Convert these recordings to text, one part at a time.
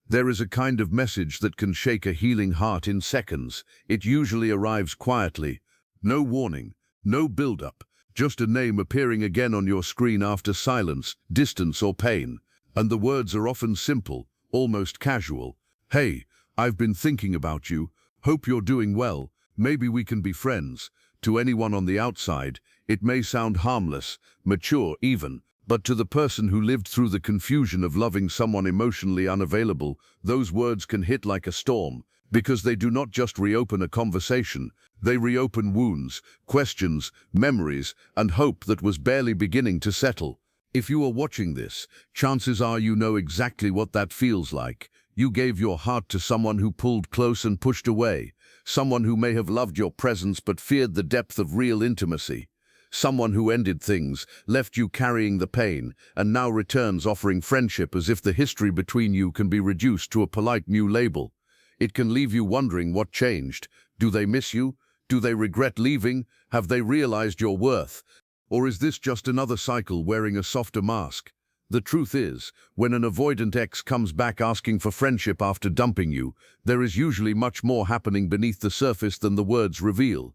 There is a kind of message that can shake a healing heart in seconds. It usually arrives quietly. No warning, no build-up, just a name appearing again on your screen after silence, distance, or pain. And the words are often simple, almost casual. Hey, I've been thinking about you. Hope you're doing well. Maybe we can be friends. To anyone on the outside, it may sound harmless, mature even, but to the person who lived through the confusion of loving someone emotionally unavailable, those words can hit like a storm, because they do not just reopen a conversation, they reopen wounds, questions, memories, and hope that was barely beginning to settle. If you are watching this, chances are you know exactly what that feels like. You gave your heart to someone who pulled close and pushed away, someone who may have loved your presence but feared the depth of real intimacy. Someone who ended things, left you carrying the pain, and now returns offering friendship as if the history between you can be reduced to a polite new label. It can leave you wondering what changed. Do they miss you? Do they regret leaving? Have they realized your worth? Or is this just another cycle wearing a softer mask? The truth is, when an avoidant ex comes back asking for friendship after dumping you, there is usually much more happening beneath the surface than the words reveal.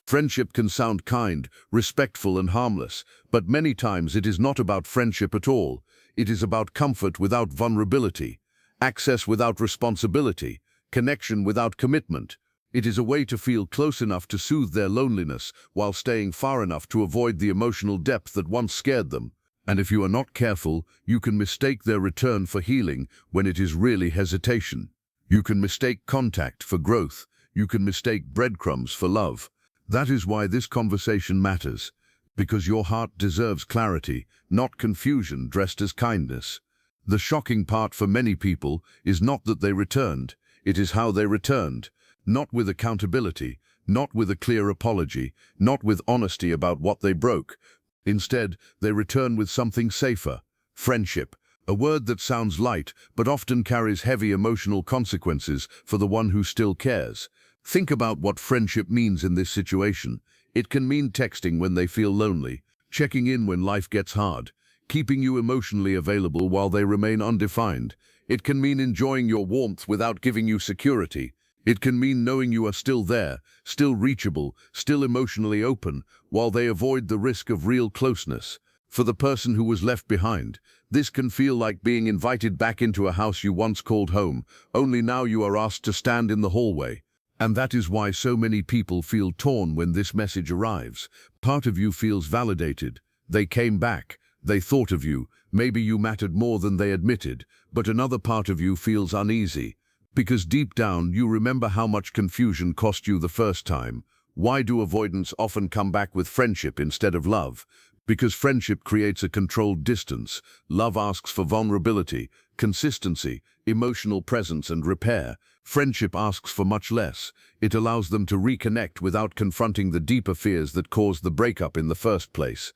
Friendship can sound kind, respectful, and harmless, but many times it is not about friendship at all. It is about comfort without vulnerability, access without responsibility, connection without commitment. It is a way to feel close enough to soothe their loneliness while staying far enough to avoid the emotional depth that once scared them. And if you are not careful, you can mistake their return for healing when it is really hesitation. You can mistake contact for growth. You can mistake breadcrumbs for love. That is why this conversation matters, because your heart deserves clarity, not confusion dressed as kindness. The shocking part for many people is not that they returned, it is how they returned. Not with accountability, not with a clear apology, not with honesty about what they broke. Instead, they return with something safer: friendship, a word that sounds light but often carries heavy emotional consequences for the one who still cares. Think about what friendship means in this situation. It can mean texting when they feel lonely, checking in when life gets hard, keeping you emotionally available while they remain undefined. It can mean enjoying your warmth without giving you security. It can mean knowing you are still there, still reachable, still emotionally open, while they avoid the risk of real closeness. For the person who was left behind, this can feel like being invited back into a house you once called home, only now you are asked to stand in the hallway. And that is why so many people feel torn when this message arrives. Part of you feels validated. They came back. They thought of you. Maybe you mattered more than they admitted. But another part of you feels uneasy. Because deep down, you remember how much confusion cost you the first time. Why do avoidants often come back with friendship instead of love? Because friendship creates a controlled distance. Love asks for vulnerability, consistency, emotional presence, and repair. Friendship asks for much less. It allows them to reconnect without confronting the deeper fears that caused the breakup in the first place.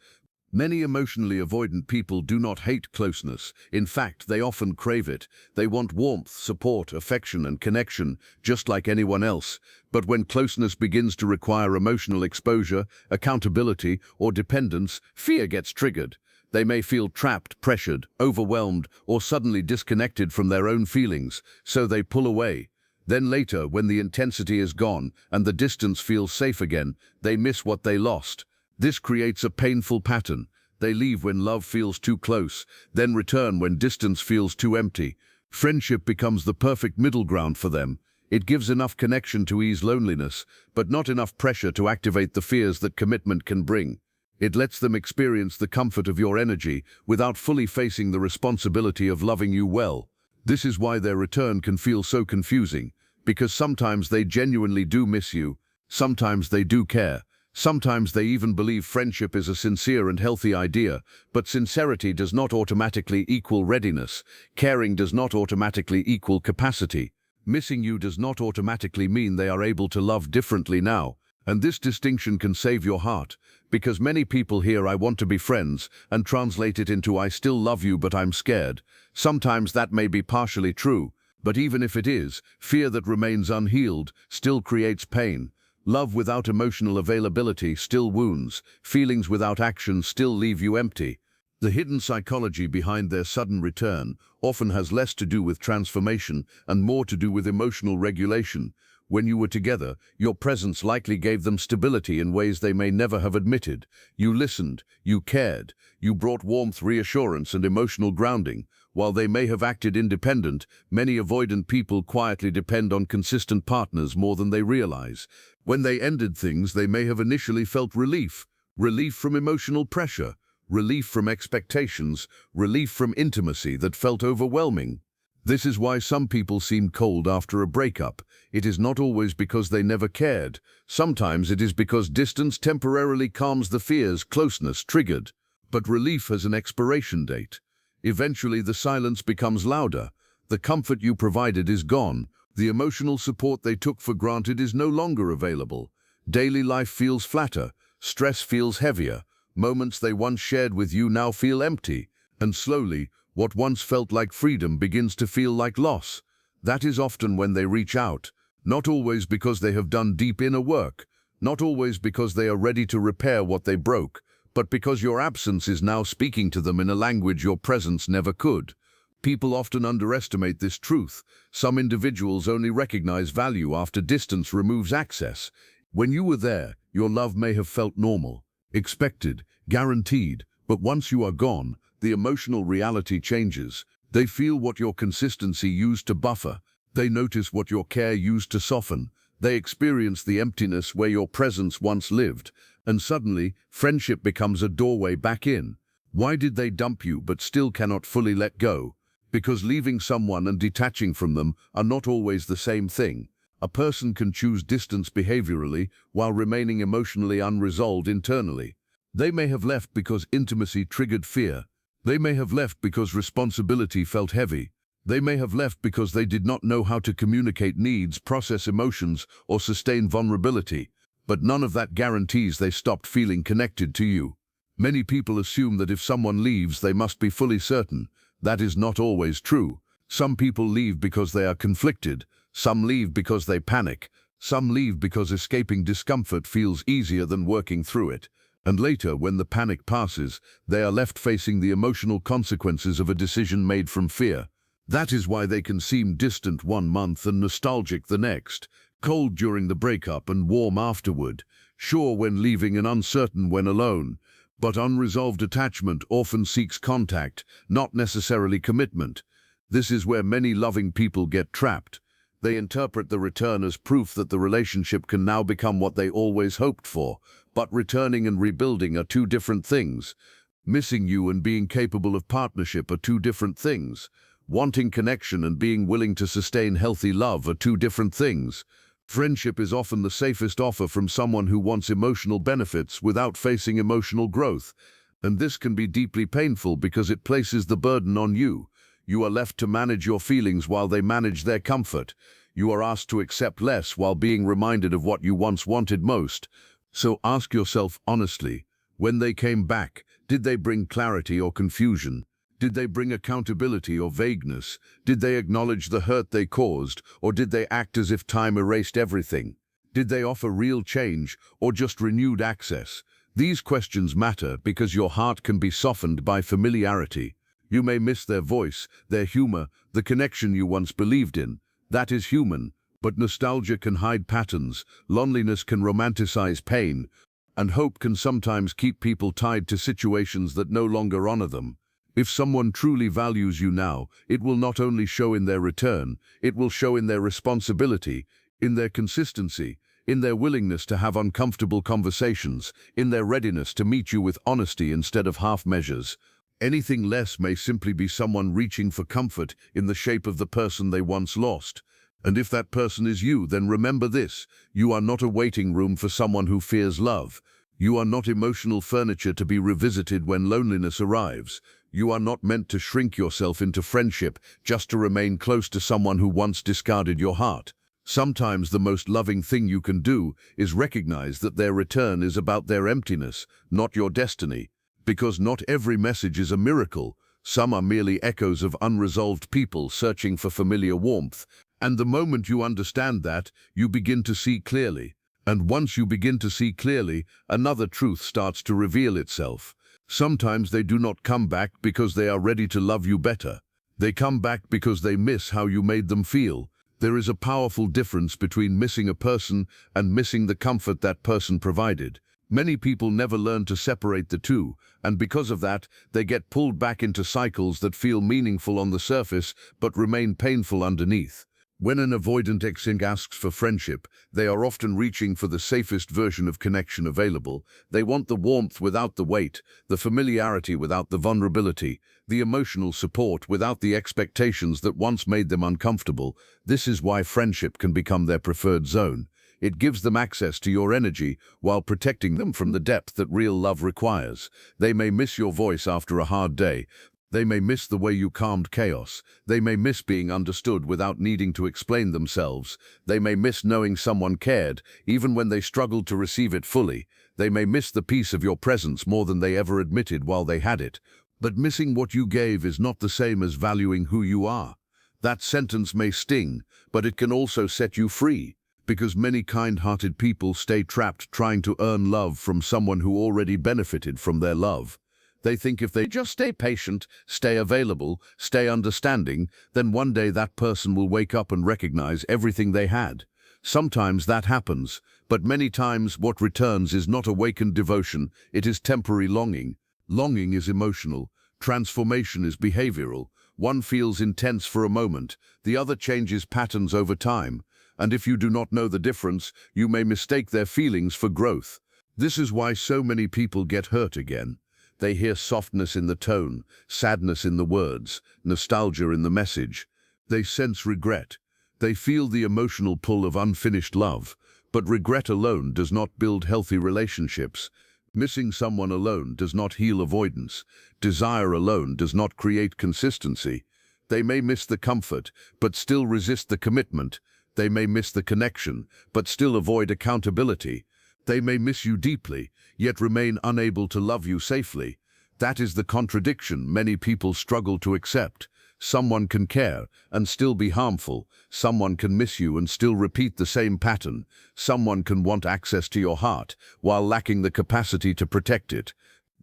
Many emotionally avoidant people do not hate closeness. In fact, they often crave it. They want warmth, support, affection, and connection, just like anyone else. But when closeness begins to require emotional exposure, accountability, or dependence, fear gets triggered. They may feel trapped, pressured, overwhelmed, or suddenly disconnected from their own feelings, so they pull away. Then later, when the intensity is gone and the distance feels safe again, they miss what they lost. This creates a painful pattern. They leave when love feels too close, then return when distance feels too empty. Friendship becomes the perfect middle ground for them. It gives enough connection to ease loneliness, but not enough pressure to activate the fears that commitment can bring. It lets them experience the comfort of your energy without fully facing the responsibility of loving you well. This is why their return can feel so confusing, because sometimes they genuinely do miss you, sometimes they do care. Sometimes they even believe friendship is a sincere and healthy idea, but sincerity does not automatically equal readiness. Caring does not automatically equal capacity. Missing you does not automatically mean they are able to love differently now. And this distinction can save your heart, because many people hear "I want to be friends" and translate it into "I still love you but I'm scared." Sometimes that may be partially true, but even if it is, fear that remains unhealed still creates pain. Love without emotional availability still wounds. Feelings without action still leave you empty. The hidden psychology behind their sudden return often has less to do with transformation and more to do with emotional regulation. When you were together, your presence likely gave them stability in ways they may never have admitted. You listened, you cared, you brought warmth, reassurance, and emotional grounding. While they may have acted independent, many avoidant people quietly depend on consistent partners more than they realize. When they ended things, they may have initially felt relief from emotional pressure, relief from expectations, relief from intimacy that felt overwhelming. This is why some people seem cold after a breakup. It is not always because they never cared. Sometimes it is because distance temporarily calms the fears closeness triggered. But relief has an expiration date. Eventually the silence becomes louder. The comfort you provided is gone. The emotional support they took for granted is no longer available. Daily life feels flatter. Stress feels heavier. Moments they once shared with you now feel empty. And slowly, what once felt like freedom begins to feel like loss. That is often when they reach out, not always because they have done deep inner work, not always because they are ready to repair what they broke, but because your absence is now speaking to them in a language your presence never could. People often underestimate this truth. Some individuals only recognize value after distance removes access. When you were there, your love may have felt normal, expected, guaranteed, but once you are gone, the emotional reality changes. They feel what your consistency used to buffer. They notice what your care used to soften. They experience the emptiness where your presence once lived. And suddenly, friendship becomes a doorway back in. Why did they dump you but still cannot fully let go? Because leaving someone and detaching from them are not always the same thing. A person can choose distance behaviorally while remaining emotionally unresolved internally. They may have left because intimacy triggered fear. They may have left because responsibility felt heavy. They may have left because they did not know how to communicate needs, process emotions, or sustain vulnerability. But none of that guarantees they stopped feeling connected to you. Many people assume that if someone leaves, they must be fully certain. That is not always true. Some people leave because they are conflicted. Some leave because they panic. Some leave because escaping discomfort feels easier than working through it. And later, when the panic passes, they are left facing the emotional consequences of a decision made from fear. That is why they can seem distant one month and nostalgic the next, cold during the breakup and warm afterward, sure when leaving and uncertain when alone. But unresolved attachment often seeks contact, not necessarily commitment. This is where many loving people get trapped. They interpret the return as proof that the relationship can now become what they always hoped for. But returning and rebuilding are two different things. Missing you and being capable of partnership are two different things. Wanting connection and being willing to sustain healthy love are two different things. Friendship is often the safest offer from someone who wants emotional benefits without facing emotional growth. And this can be deeply painful because it places the burden on you. You are left to manage your feelings while they manage their comfort. You are asked to accept less while being reminded of what you once wanted most. So ask yourself honestly, when they came back, did they bring clarity or confusion? Did they bring accountability or vagueness? Did they acknowledge the hurt they caused, or did they act as if time erased everything? Did they offer real change, or just renewed access? These questions matter because your heart can be softened by familiarity. You may miss their voice, their humor, the connection you once believed in. That is human, but nostalgia can hide patterns, loneliness can romanticize pain, and hope can sometimes keep people tied to situations that no longer honor them. If someone truly values you now, it will not only show in their return, it will show in their responsibility, in their consistency, in their willingness to have uncomfortable conversations, in their readiness to meet you with honesty instead of half measures. Anything less may simply be someone reaching for comfort in the shape of the person they once lost. And if that person is you, then remember this: you are not a waiting room for someone who fears love. You are not emotional furniture to be revisited when loneliness arrives. You are not meant to shrink yourself into friendship just to remain close to someone who once discarded your heart. Sometimes the most loving thing you can do is recognize that their return is about their emptiness, not your destiny. Because not every message is a miracle. Some are merely echoes of unresolved people searching for familiar warmth. And the moment you understand that, you begin to see clearly. And once you begin to see clearly, another truth starts to reveal itself. Sometimes they do not come back because they are ready to love you better. They come back because they miss how you made them feel. There is a powerful difference between missing a person and missing the comfort that person provided. Many people never learn to separate the two, and because of that, they get pulled back into cycles that feel meaningful on the surface but remain painful underneath. When an avoidant exing asks for friendship, they are often reaching for the safest version of connection available. They want the warmth without the weight, the familiarity without the vulnerability, the emotional support without the expectations that once made them uncomfortable. This is why friendship can become their preferred zone. It gives them access to your energy while protecting them from the depth that real love requires. They may miss your voice after a hard day. They may miss the way you calmed chaos. They may miss being understood without needing to explain themselves. They may miss knowing someone cared, even when they struggled to receive it fully. They may miss the peace of your presence more than they ever admitted while they had it. But missing what you gave is not the same as valuing who you are. That sentence may sting, but it can also set you free. Because many kind-hearted people stay trapped trying to earn love from someone who already benefited from their love. They think if they just stay patient, stay available, stay understanding, then one day that person will wake up and recognize everything they had. Sometimes that happens, but many times what returns is not awakened devotion, it is temporary longing. Longing is emotional, transformation is behavioral. One feels intense for a moment, the other changes patterns over time. And if you do not know the difference, you may mistake their feelings for growth. This is why so many people get hurt again. They hear softness in the tone, sadness in the words, nostalgia in the message. They sense regret. They feel the emotional pull of unfinished love. But regret alone does not build healthy relationships. Missing someone alone does not heal avoidance. Desire alone does not create consistency. They may miss the comfort, but still resist the commitment. They may miss the connection, but still avoid accountability. They may miss you deeply, yet remain unable to love you safely. That is the contradiction many people struggle to accept. Someone can care and still be harmful. Someone can miss you and still repeat the same pattern. Someone can want access to your heart while lacking the capacity to protect it.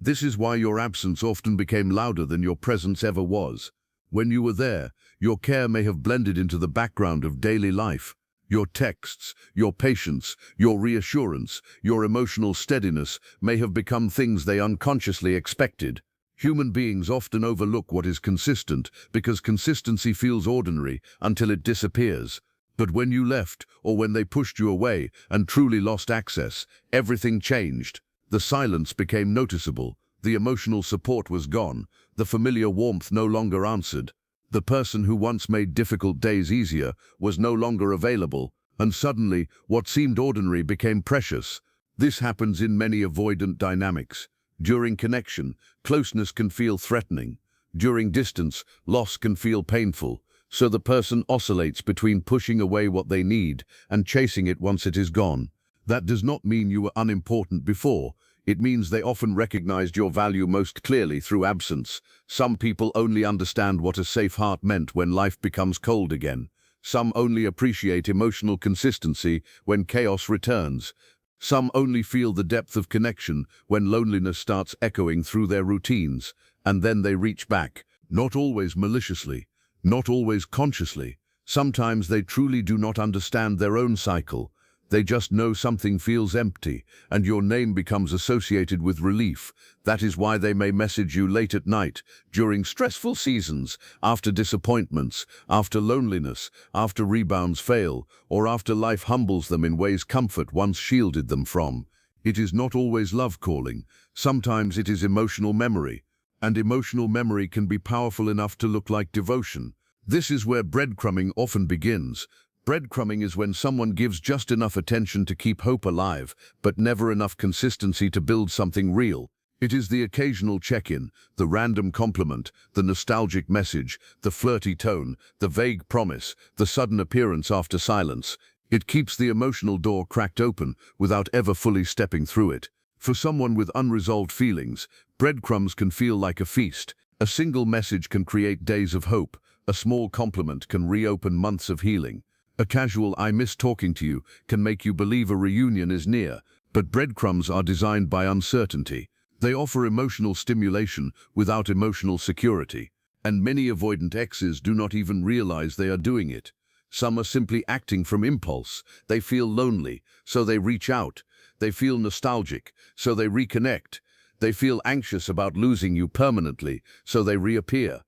This is why your absence often became louder than your presence ever was. When you were there, your care may have blended into the background of daily life. Your texts, your patience, your reassurance, your emotional steadiness may have become things they unconsciously expected. Human beings often overlook what is consistent because consistency feels ordinary until it disappears. But when you left, or when they pushed you away and truly lost access, everything changed. The silence became noticeable. The emotional support was gone. The familiar warmth no longer answered. The person who once made difficult days easier was no longer available, and suddenly what seemed ordinary became precious. This happens in many avoidant dynamics. During connection, closeness can feel threatening. During distance, loss can feel painful. So the person oscillates between pushing away what they need and chasing it once it is gone. That does not mean you were unimportant before. It means they often recognized your value most clearly through absence. Some people only understand what a safe heart meant when life becomes cold again. Some only appreciate emotional consistency when chaos returns. Some only feel the depth of connection when loneliness starts echoing through their routines. And then they reach back, not always maliciously, not always consciously. Sometimes they truly do not understand their own cycle. They just know something feels empty, and your name becomes associated with relief. That is why they may message you late at night, during stressful seasons, after disappointments, after loneliness, after rebounds fail, or after life humbles them in ways comfort once shielded them from. It is not always love calling. Sometimes it is emotional memory, and emotional memory can be powerful enough to look like devotion. This is where breadcrumbing often begins. Breadcrumbing is when someone gives just enough attention to keep hope alive, but never enough consistency to build something real. It is the occasional check-in, the random compliment, the nostalgic message, the flirty tone, the vague promise, the sudden appearance after silence. It keeps the emotional door cracked open without ever fully stepping through it. For someone with unresolved feelings, breadcrumbs can feel like a feast. A single message can create days of hope. A small compliment can reopen months of healing. A casual "I miss talking to you" can make you believe a reunion is near, but breadcrumbs are designed by uncertainty. They offer emotional stimulation without emotional security. And many avoidant exes do not even realize they are doing it. Some are simply acting from impulse. They feel lonely, so they reach out. They feel nostalgic, so they reconnect. They feel anxious about losing you permanently, so they reappear.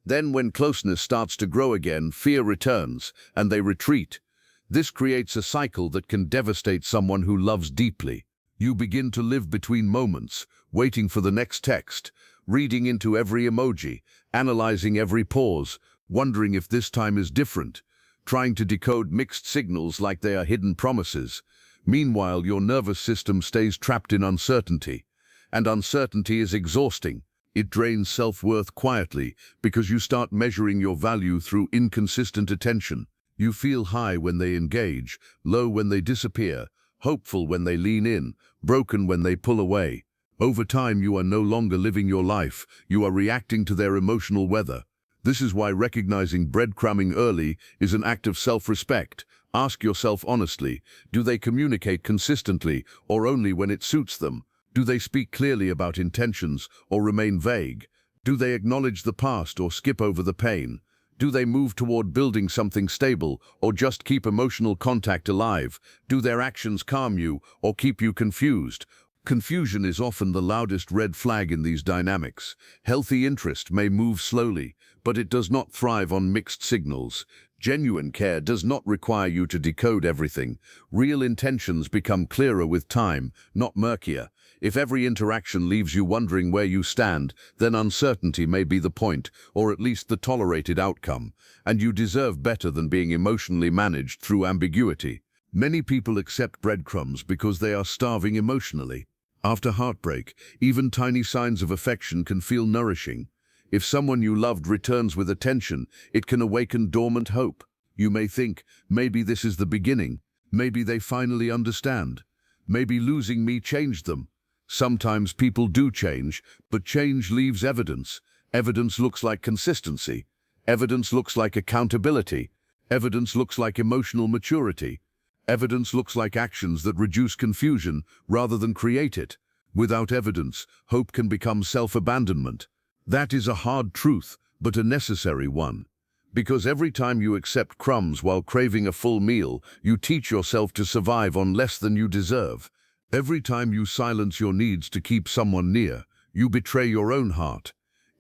Then when closeness starts to grow again, fear returns, and they retreat. This creates a cycle that can devastate someone who loves deeply. You begin to live between moments, waiting for the next text, reading into every emoji, analyzing every pause, wondering if this time is different, trying to decode mixed signals like they are hidden promises. Meanwhile, your nervous system stays trapped in uncertainty. And uncertainty is exhausting. It drains self-worth quietly because you start measuring your value through inconsistent attention. You feel high when they engage, low when they disappear, hopeful when they lean in, broken when they pull away. Over time, you are no longer living your life. You are reacting to their emotional weather. This is why recognizing breadcrumbing early is an act of self-respect. Ask yourself honestly, do they communicate consistently or only when it suits them? Do they speak clearly about intentions or remain vague? Do they acknowledge the past or skip over the pain? Do they move toward building something stable or just keep emotional contact alive? Do their actions calm you or keep you confused? Confusion is often the loudest red flag in these dynamics. Healthy interest may move slowly, but it does not thrive on mixed signals. Genuine care does not require you to decode everything. Real intentions become clearer with time, not murkier. If every interaction leaves you wondering where you stand, then uncertainty may be the point, or at least the tolerated outcome, and you deserve better than being emotionally managed through ambiguity. Many people accept breadcrumbs because they are starving emotionally. After heartbreak, even tiny signs of affection can feel nourishing. If someone you loved returns with attention, it can awaken dormant hope. You may think, maybe this is the beginning. Maybe they finally understand. Maybe losing me changed them. Sometimes people do change, but change leaves evidence. Evidence looks like consistency. Evidence looks like accountability. Evidence looks like emotional maturity. Evidence looks like actions that reduce confusion rather than create it. Without evidence, hope can become self-abandonment. That is a hard truth, but a necessary one. Because every time you accept crumbs while craving a full meal, you teach yourself to survive on less than you deserve. Every time you silence your needs to keep someone near, you betray your own heart.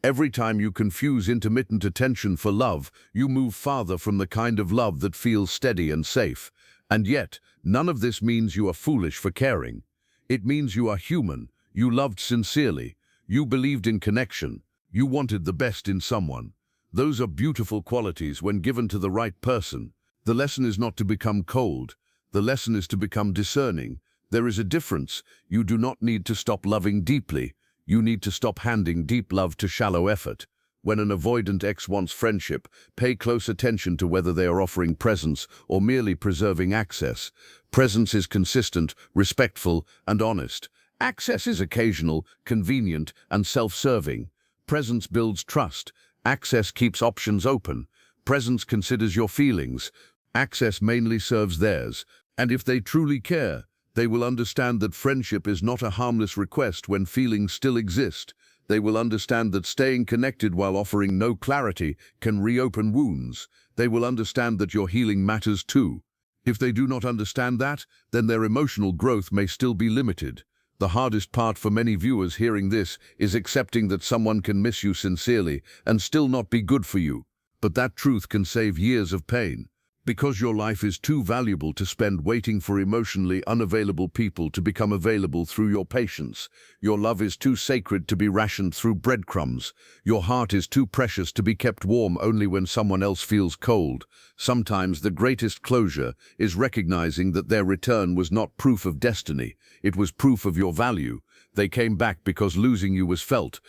Every time you confuse intermittent attention for love, you move farther from the kind of love that feels steady and safe. And yet, none of this means you are foolish for caring. It means you are human, you loved sincerely, you believed in connection, you wanted the best in someone. Those are beautiful qualities when given to the right person. The lesson is not to become cold. The lesson is to become discerning. There is a difference. You do not need to stop loving deeply. You need to stop handing deep love to shallow effort. When an avoidant ex wants friendship, pay close attention to whether they are offering presence or merely preserving access. Presence is consistent, respectful, and honest. Access is occasional, convenient, and self-serving. Presence builds trust. Access keeps options open. Presence considers your feelings. Access mainly serves theirs. And if they truly care, they will understand that friendship is not a harmless request when feelings still exist. They will understand that staying connected while offering no clarity can reopen wounds. They will understand that your healing matters too. If they do not understand that, then their emotional growth may still be limited. The hardest part for many viewers hearing this is accepting that someone can miss you sincerely and still not be good for you. But that truth can save years of pain. Because your life is too valuable to spend waiting for emotionally unavailable people to become available through your patience. Your love is too sacred to be rationed through breadcrumbs. Your heart is too precious to be kept warm only when someone else feels cold. Sometimes the greatest closure is recognizing that their return was not proof of destiny. It was proof of your value. They came back because losing you was felt.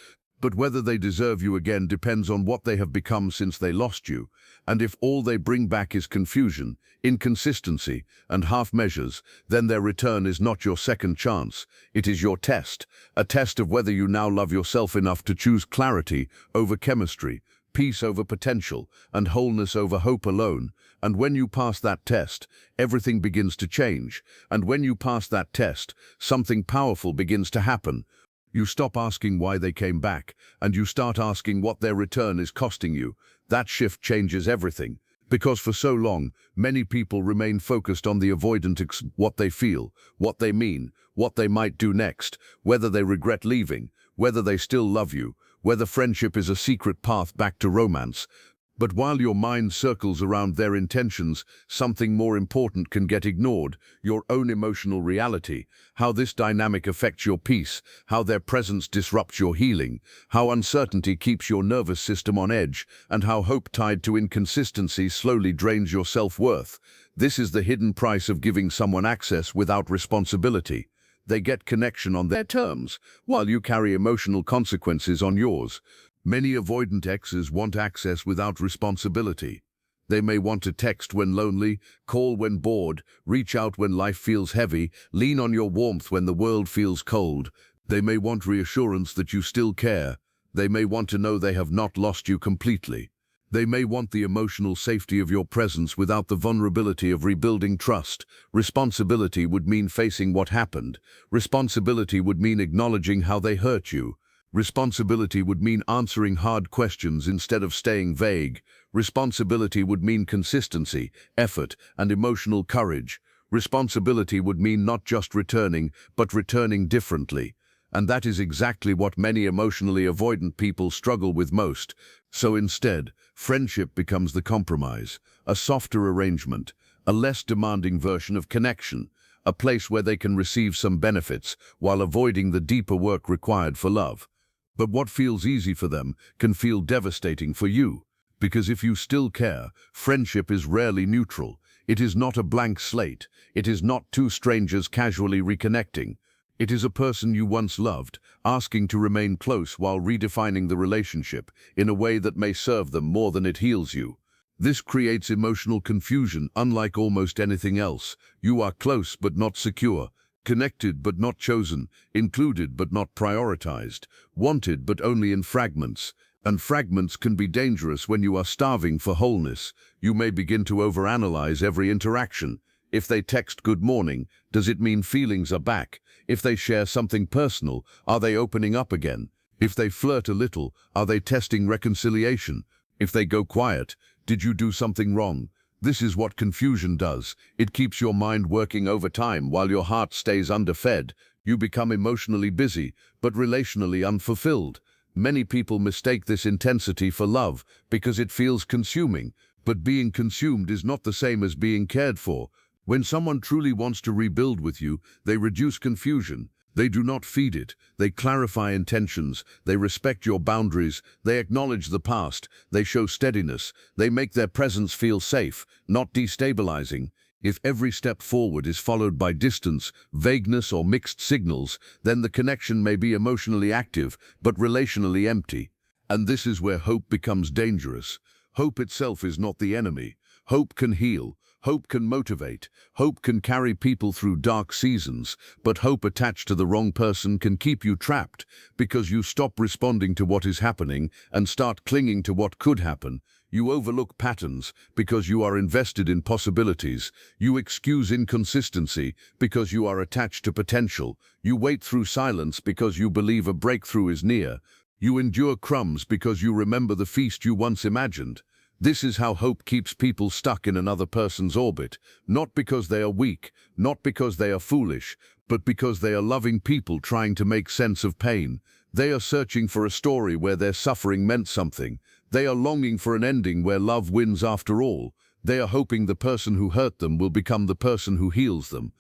But whether they deserve you again depends on what they have become since they lost you. And if all they bring back is confusion, inconsistency, and half measures, then their return is not your second chance. It is your test, a test of whether you now love yourself enough to choose clarity over chemistry, peace over potential, and wholeness over hope alone. And when you pass that test, everything begins to change. And when you pass that test, something powerful begins to happen. You stop asking why they came back, and you start asking what their return is costing you. That shift changes everything. Because for so long, many people remain focused on the avoidant what they feel, what they mean, what they might do next, whether they regret leaving, whether they still love you, whether friendship is a secret path back to romance. But while your mind circles around their intentions, something more important can get ignored: your own emotional reality, how this dynamic affects your peace, how their presence disrupts your healing, how uncertainty keeps your nervous system on edge, and how hope tied to inconsistency slowly drains your self-worth. This is the hidden price of giving someone access without responsibility. They get connection on their terms, while you carry emotional consequences on yours. Many avoidant exes want access without responsibility. They may want to text when lonely, call when bored, reach out when life feels heavy, lean on your warmth when the world feels cold. They may want reassurance that you still care. They may want to know they have not lost you completely. They may want the emotional safety of your presence without the vulnerability of rebuilding trust. Responsibility would mean facing what happened. Responsibility would mean acknowledging how they hurt you. Responsibility would mean answering hard questions instead of staying vague. Responsibility would mean consistency, effort, and emotional courage. Responsibility would mean not just returning, but returning differently. And that is exactly what many emotionally avoidant people struggle with most. So instead, friendship becomes the compromise, a softer arrangement, a less demanding version of connection, a place where they can receive some benefits while avoiding the deeper work required for love. But what feels easy for them can feel devastating for you, because if you still care, friendship is rarely neutral. It is not a blank slate. It is not two strangers casually reconnecting. It is a person you once loved, asking to remain close while redefining the relationship in a way that may serve them more than it heals you. This creates emotional confusion unlike almost anything else. You are close but not secure, connected but not chosen, included but not prioritized, wanted but only in fragments. And fragments can be dangerous when you are starving for wholeness. You may begin to overanalyze every interaction. If they text good morning, does it mean feelings are back? If they share something personal, are they opening up again? If they flirt a little, are they testing reconciliation? If they go quiet, did you do something wrong? This is what confusion does. It keeps your mind working overtime while your heart stays underfed. You become emotionally busy, but relationally unfulfilled. Many people mistake this intensity for love because it feels consuming, but being consumed is not the same as being cared for. When someone truly wants to rebuild with you, they reduce confusion. They do not feed it. They clarify intentions. They respect your boundaries. They acknowledge the past. They show steadiness. They make their presence feel safe, not destabilizing. If every step forward is followed by distance, vagueness, or mixed signals, then the connection may be emotionally active, but relationally empty. And this is where hope becomes dangerous. Hope itself is not the enemy. Hope can heal. Hope can motivate. Hope can carry people through dark seasons, but hope attached to the wrong person can keep you trapped because you stop responding to what is happening and start clinging to what could happen. You overlook patterns because you are invested in possibilities. You excuse inconsistency because you are attached to potential. You wait through silence because you believe a breakthrough is near. You endure crumbs because you remember the feast you once imagined. This is how hope keeps people stuck in another person's orbit, not because they are weak, not because they are foolish, but because they are loving people trying to make sense of pain. They are searching for a story where their suffering meant something. They are longing for an ending where love wins after all. They are hoping the person who hurt them will become the person who heals them.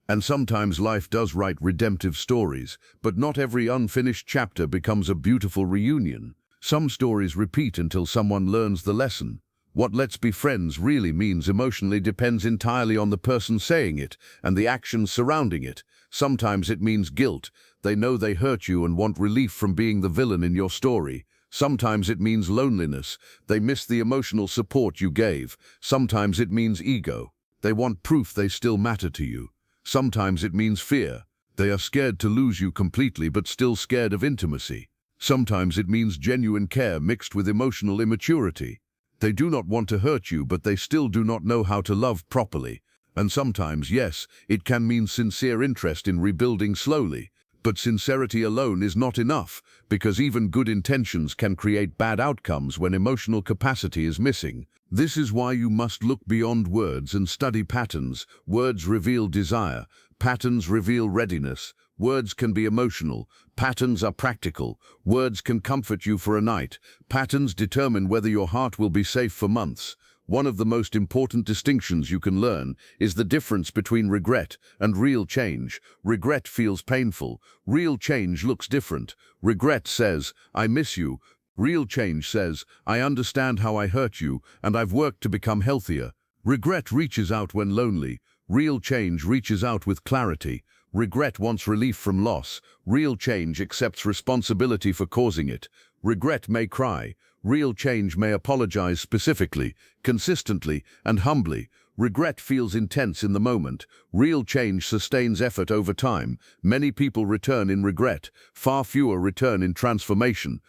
And sometimes life does write redemptive stories, but not every unfinished chapter becomes a beautiful reunion. Some stories repeat until someone learns the lesson. What "let's be friends" really means emotionally depends entirely on the person saying it and the actions surrounding it. Sometimes it means guilt. They know they hurt you and want relief from being the villain in your story. Sometimes it means loneliness. They miss the emotional support you gave. Sometimes it means ego. They want proof they still matter to you. Sometimes it means fear. They are scared to lose you completely but still scared of intimacy. Sometimes it means genuine care mixed with emotional immaturity. They do not want to hurt you, but they still do not know how to love properly. And sometimes, yes, it can mean sincere interest in rebuilding slowly. But sincerity alone is not enough, because even good intentions can create bad outcomes when emotional capacity is missing. This is why you must look beyond words and study patterns. Words reveal desire. Patterns reveal readiness. Words can be emotional. Patterns are practical. Words can comfort you for a night. Patterns determine whether your heart will be safe for months. One of the most important distinctions you can learn is the difference between regret and real change. Regret feels painful. Real change looks different. Regret says, "I miss you." Real change says, "I understand how I hurt you, and I've worked to become healthier." Regret reaches out when lonely. Real change reaches out with clarity. Regret wants relief from loss. Real change accepts responsibility for causing it. Regret may cry. Real change may apologize specifically, consistently, and humbly. Regret feels intense in the moment. Real change sustains effort over time. Many people return in regret. Far fewer return in transformation.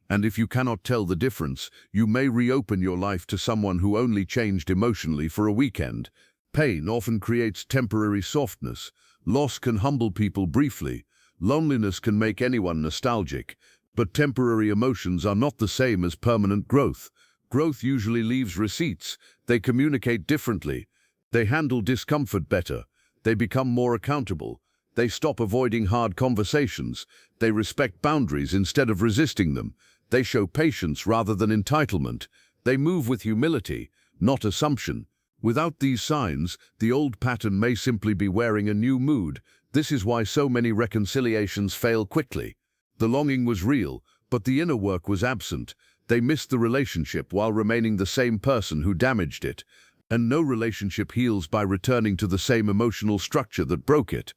And if you cannot tell the difference, you may reopen your life to someone who only changed emotionally for a weekend. Pain often creates temporary softness. Loss can humble people briefly. Loneliness can make anyone nostalgic. But temporary emotions are not the same as permanent growth. Growth usually leaves receipts. They communicate differently. They handle discomfort better. They become more accountable. They stop avoiding hard conversations. They respect boundaries instead of resisting them. They show patience rather than entitlement. They move with humility, not assumption. Without these signs, the old pattern may simply be wearing a new mood. This is why so many reconciliations fail quickly. The longing was real, but the inner work was absent. They missed the relationship while remaining the same person who damaged it. And no relationship heals by returning to the same emotional structure that broke it.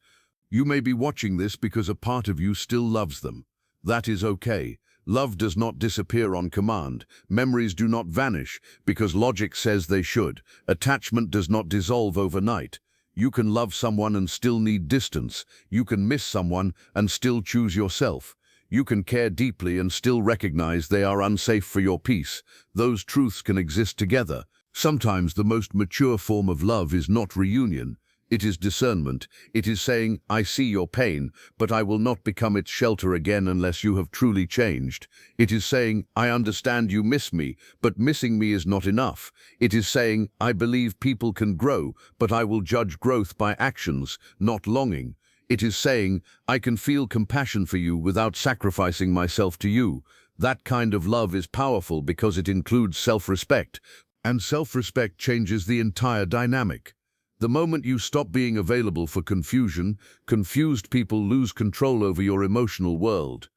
You may be watching this because a part of you still loves them. That is okay. Love does not disappear on command. Memories do not vanish because logic says they should. Attachment does not dissolve overnight. You can love someone and still need distance. You can miss someone and still choose yourself. You can care deeply and still recognize they are unsafe for your peace. Those truths can exist together. Sometimes the most mature form of love is not reunion. It is discernment. It is saying, "I see your pain, but I will not become its shelter again unless you have truly changed." It is saying, "I understand you miss me, but missing me is not enough." It is saying, "I believe people can grow, but I will judge growth by actions, not longing." It is saying, "I can feel compassion for you without sacrificing myself to you." That kind of love is powerful because it includes self-respect, and self-respect changes the entire dynamic. The moment you stop being available for confusion, confused people lose control over your emotional world.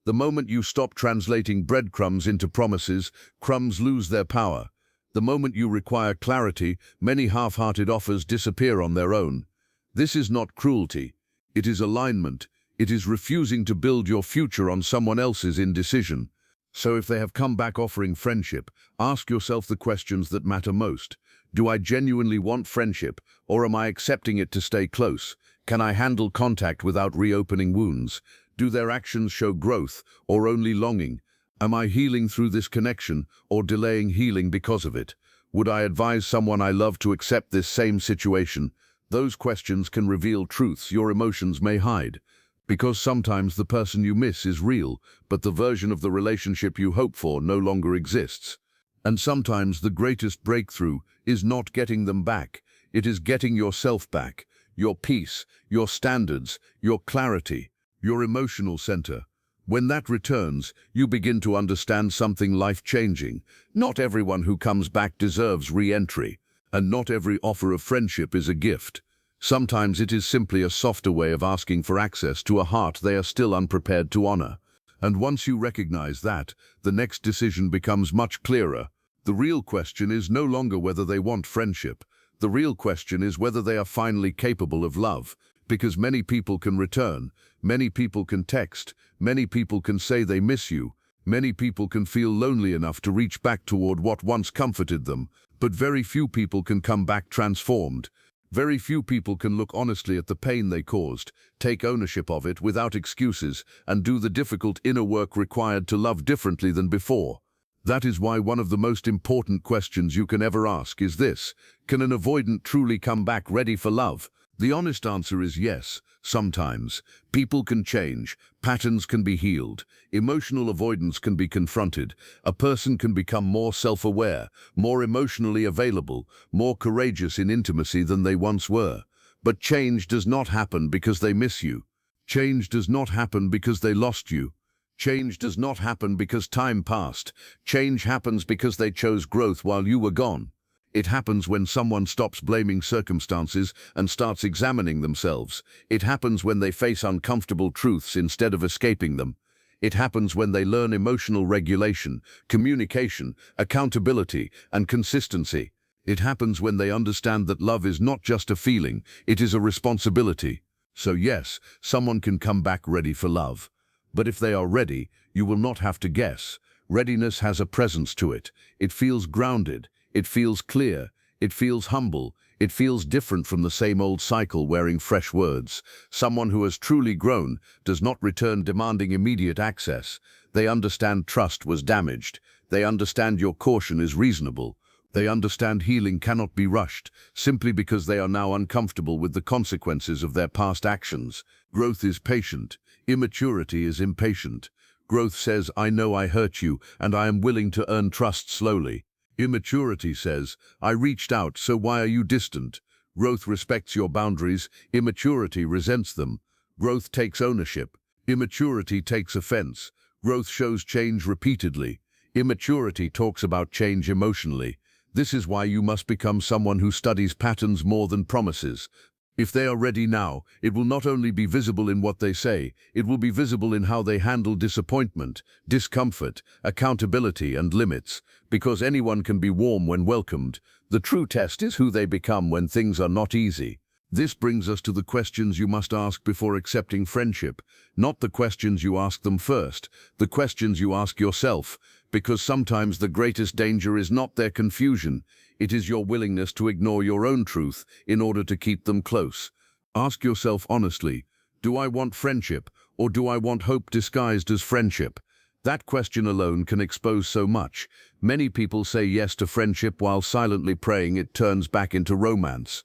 The moment you stop translating breadcrumbs into promises, crumbs lose their power. The moment you require clarity, many half-hearted offers disappear on their own. This is not cruelty. It is alignment. It is refusing to build your future on someone else's indecision. So if they have come back offering friendship, ask yourself the questions that matter most. Do I genuinely want friendship, or am I accepting it to stay close? Can I handle contact without reopening wounds? Do their actions show growth, or only longing? Am I healing through this connection, or delaying healing because of it? Would I advise someone I love to accept this same situation? Those questions can reveal truths your emotions may hide. Because sometimes the person you miss is real, but the version of the relationship you hope for no longer exists. And sometimes the greatest breakthrough is not getting them back. It is getting yourself back, your peace, your standards, your clarity, your emotional center. When that returns, you begin to understand something life-changing. Not everyone who comes back deserves re-entry, and not every offer of friendship is a gift. Sometimes it is simply a softer way of asking for access to a heart they are still unprepared to honor. And once you recognize that, the next decision becomes much clearer. The real question is no longer whether they want friendship. The real question is whether they are finally capable of love. Because many people can return, many people can text, many people can say they miss you, many people can feel lonely enough to reach back toward what once comforted them, but very few people can come back transformed. Very few people can look honestly at the pain they caused, take ownership of it without excuses, and do the difficult inner work required to love differently than before. That is why one of the most important questions you can ever ask is this: can an avoidant truly come back ready for love? The honest answer is yes, sometimes. People can change, patterns can be healed, emotional avoidance can be confronted, a person can become more self-aware, more emotionally available, more courageous in intimacy than they once were. But change does not happen because they miss you. Change does not happen because they lost you. Change does not happen because time passed. Change happens because they chose growth while you were gone. It happens when someone stops blaming circumstances and starts examining themselves. It happens when they face uncomfortable truths instead of escaping them. It happens when they learn emotional regulation, communication, accountability, and consistency. It happens when they understand that love is not just a feeling, it is a responsibility. So yes, someone can come back ready for love. But if they are ready, you will not have to guess. Readiness has a presence to it. It feels grounded. It feels clear. It feels humble. It feels different from the same old cycle wearing fresh words. Someone who has truly grown does not return demanding immediate access. They understand trust was damaged. They understand your caution is reasonable. They understand healing cannot be rushed, simply because they are now uncomfortable with the consequences of their past actions. Growth is patient. Immaturity is impatient. Growth says, I know I hurt you, and I am willing to earn trust slowly. Immaturity says, I reached out, so why are you distant? Growth respects your boundaries. Immaturity resents them. Growth takes ownership. Immaturity takes offense. Growth shows change repeatedly. Immaturity talks about change emotionally. This is why you must become someone who studies patterns more than promises. If they are ready now, it will not only be visible in what they say, it will be visible in how they handle disappointment, discomfort, accountability, and limits. Because anyone can be warm when welcomed, the true test is who they become when things are not easy. This brings us to the questions you must ask before accepting friendship. Not the questions you ask them first, the questions you ask yourself. Because sometimes the greatest danger is not their confusion, it is your willingness to ignore your own truth in order to keep them close. Ask yourself honestly, do I want friendship, or do I want hope disguised as friendship? That question alone can expose so much. Many people say yes to friendship while silently praying it turns back into romance.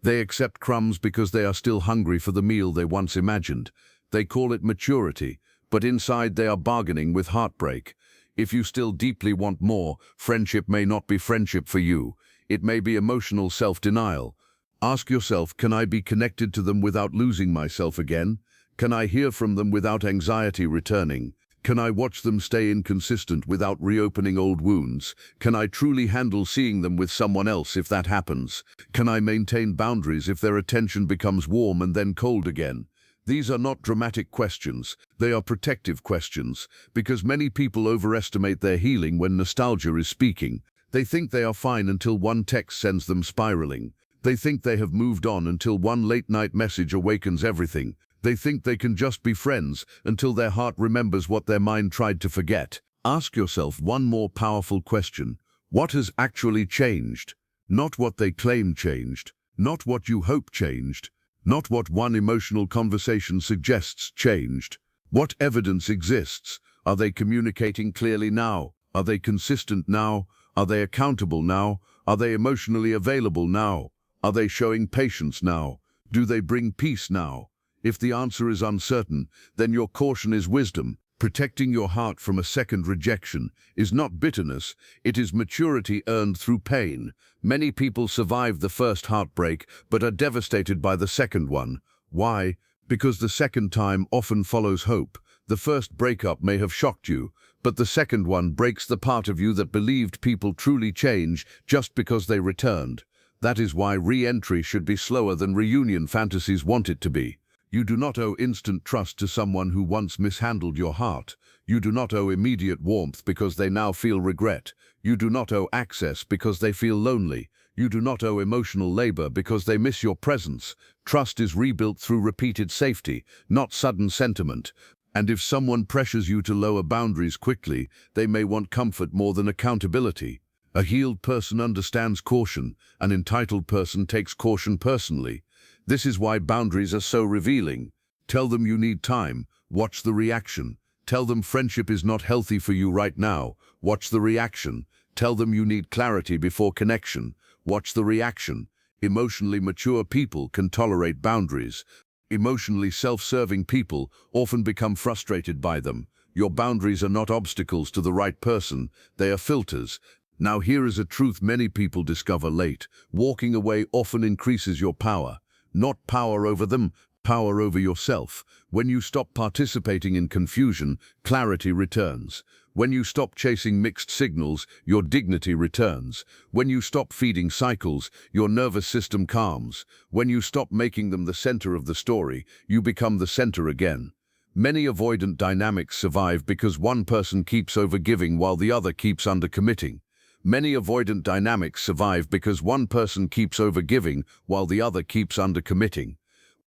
They accept crumbs because they are still hungry for the meal they once imagined. They call it maturity, but inside they are bargaining with heartbreak. If you still deeply want more, friendship may not be friendship for you. It may be emotional self-denial. Ask yourself, can I be connected to them without losing myself again? Can I hear from them without anxiety returning? Can I watch them stay inconsistent without reopening old wounds? Can I truly handle seeing them with someone else if that happens? Can I maintain boundaries if their attention becomes warm and then cold again? These are not dramatic questions, they are protective questions, because many people overestimate their healing when nostalgia is speaking. They think they are fine until one text sends them spiraling. They think they have moved on until one late-night message awakens everything. They think they can just be friends until their heart remembers what their mind tried to forget. Ask yourself one more powerful question. What has actually changed? Not what they claim changed, not what you hope changed. Not what one emotional conversation suggests changed. What evidence exists? Are they communicating clearly now? Are they consistent now? Are they accountable now? Are they emotionally available now? Are they showing patience now? Do they bring peace now? If the answer is uncertain, then your caution is wisdom. Protecting your heart from a second rejection is not bitterness, it is maturity earned through pain. Many people survive the first heartbreak but are devastated by the second one. Why? Because the second time often follows hope. The first breakup may have shocked you, but the second one breaks the part of you that believed people truly change just because they returned. That is why re-entry should be slower than reunion fantasies want it to be. You do not owe instant trust to someone who once mishandled your heart. You do not owe immediate warmth because they now feel regret. You do not owe access because they feel lonely. You do not owe emotional labor because they miss your presence. Trust is rebuilt through repeated safety, not sudden sentiment. And if someone pressures you to lower boundaries quickly, they may want comfort more than accountability. A healed person understands caution. An entitled person takes caution personally. This is why boundaries are so revealing. Tell them you need time. Watch the reaction. Tell them friendship is not healthy for you right now. Watch the reaction. Tell them you need clarity before connection. Watch the reaction. Emotionally mature people can tolerate boundaries. Emotionally self-serving people often become frustrated by them. Your boundaries are not obstacles to the right person, they are filters. Now here is a truth many people discover late. Walking away often increases your power. Not power over them, power over yourself. When you stop participating in confusion, clarity returns. When you stop chasing mixed signals, your dignity returns. When you stop feeding cycles, your nervous system calms. When you stop making them the center of the story, you become the center again. Many avoidant dynamics survive because one person keeps overgiving while the other keeps undercommitting. Many avoidant dynamics survive because one person keeps overgiving while the other keeps undercommitting.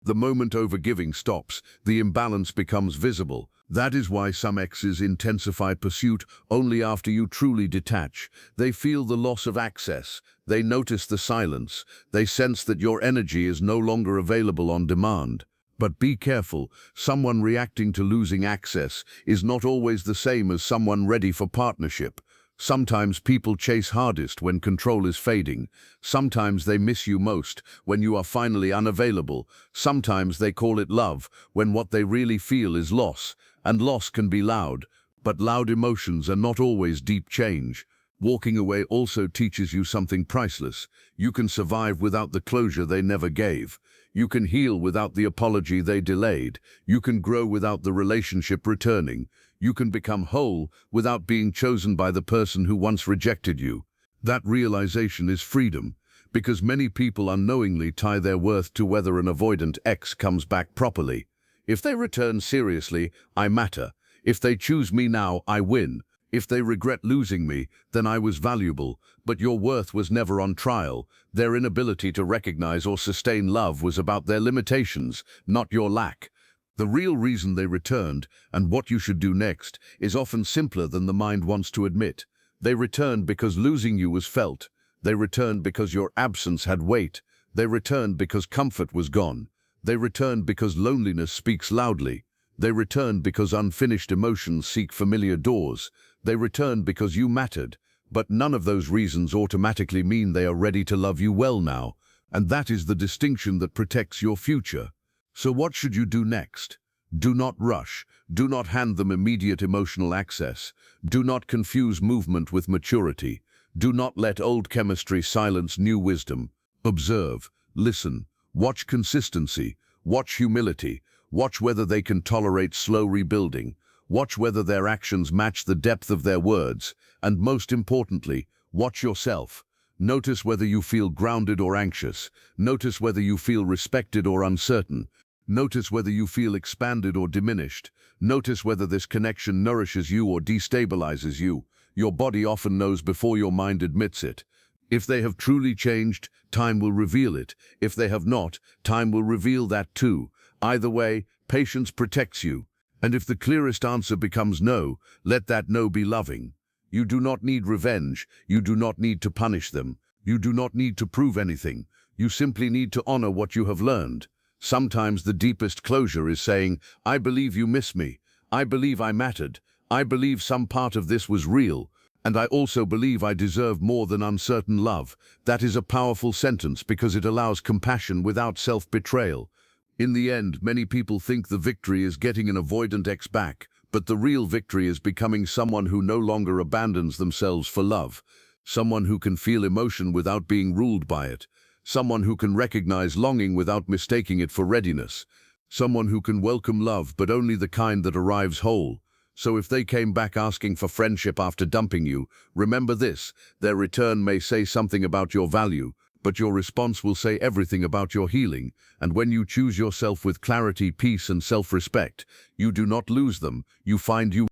The moment overgiving stops, the imbalance becomes visible. That is why some exes intensify pursuit only after you truly detach. They feel the loss of access. They notice the silence. They sense that your energy is no longer available on demand. But be careful, someone reacting to losing access is not always the same as someone ready for partnership. Sometimes people chase hardest when control is fading. Sometimes they miss you most when you are finally unavailable. Sometimes they call it love when what they really feel is loss. And loss can be loud, but loud emotions are not always deep change. Walking away also teaches you something priceless. You can survive without the closure they never gave. You can heal without the apology they delayed. You can grow without the relationship returning. You can become whole without being chosen by the person who once rejected you. That realization is freedom, because many people unknowingly tie their worth to whether an avoidant ex comes back properly. If they return seriously, I matter. If they choose me now, I win. If they regret losing me, then I was valuable, but your worth was never on trial. Their inability to recognize or sustain love was about their limitations, not your lack. The real reason they returned, and what you should do next, is often simpler than the mind wants to admit. They returned because losing you was felt. They returned because your absence had weight. They returned because comfort was gone. They returned because loneliness speaks loudly. They returned because unfinished emotions seek familiar doors. They returned because you mattered. But none of those reasons automatically mean they are ready to love you well now. And that is the distinction that protects your future. So what should you do next? Do not rush. Do not hand them immediate emotional access. Do not confuse movement with maturity. Do not let old chemistry silence new wisdom. Observe, listen, watch consistency, watch humility, watch whether they can tolerate slow rebuilding, watch whether their actions match the depth of their words, and most importantly, watch yourself. Notice whether you feel grounded or anxious. Notice whether you feel respected or uncertain. Notice whether you feel expanded or diminished. Notice whether this connection nourishes you or destabilizes you. Your body often knows before your mind admits it. If they have truly changed, time will reveal it. If they have not, time will reveal that too. Either way, patience protects you. And if the clearest answer becomes no, let that no be loving. You do not need revenge. You do not need to punish them. You do not need to prove anything. You simply need to honor what you have learned. Sometimes the deepest closure is saying, I believe you miss me. I believe I mattered. I believe some part of this was real. And I also believe I deserve more than uncertain love. That is a powerful sentence because it allows compassion without self-betrayal. In the end, many people think the victory is getting an avoidant ex back, but the real victory is becoming someone who no longer abandons themselves for love. Someone who can feel emotion without being ruled by it. Someone who can recognize longing without mistaking it for readiness. Someone who can welcome love, but only the kind that arrives whole. So if they came back asking for friendship after dumping you, remember this: their return may say something about your value, but your response will say everything about your healing. And when you choose yourself with clarity, peace, and self-respect, you do not lose them, you find you